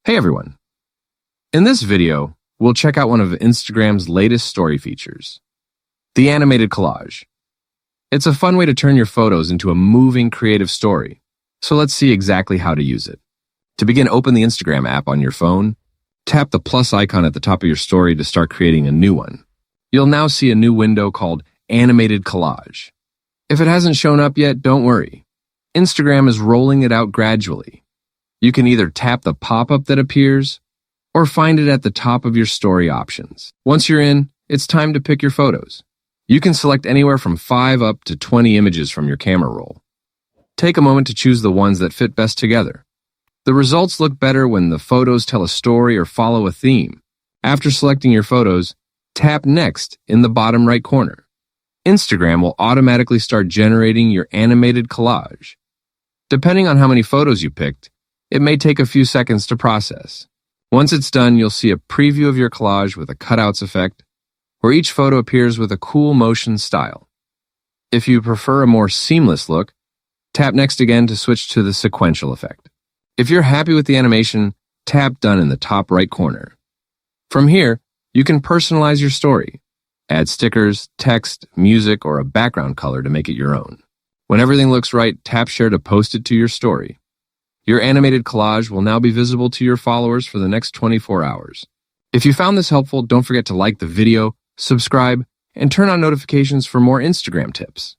Hey everyone. In this video, we'll check out one of Instagram's latest story features, the animated collage. It's a fun way to turn your photos into a moving creative story. So let's see exactly how to use it. To begin, open the Instagram app on your phone. Tap the plus icon at the top of your story to start creating a new one. You'll now see a new window called Animated Collage. If it hasn't shown up yet, don't worry. Instagram is rolling it out gradually. You can either tap the pop-up that appears or find it at the top of your story options. Once you're in, it's time to pick your photos. You can select anywhere from 5 up to 20 images from your camera roll. Take a moment to choose the ones that fit best together. The results look better when the photos tell a story or follow a theme. After selecting your photos, tap Next in the bottom right corner. Instagram will automatically start generating your animated collage. Depending on how many photos you picked, it may take a few seconds to process. Once it's done, you'll see a preview of your collage with a cutouts effect, where each photo appears with a cool motion style. If you prefer a more seamless look, tap Next again to switch to the sequential effect. If you're happy with the animation, tap Done in the top right corner. From here, you can personalize your story. Add stickers, text, music, or a background color to make it your own. When everything looks right, tap Share to post it to your story. Your animated collage will now be visible to your followers for the next 24 hours. If you found this helpful, don't forget to like the video, subscribe, and turn on notifications for more Instagram tips.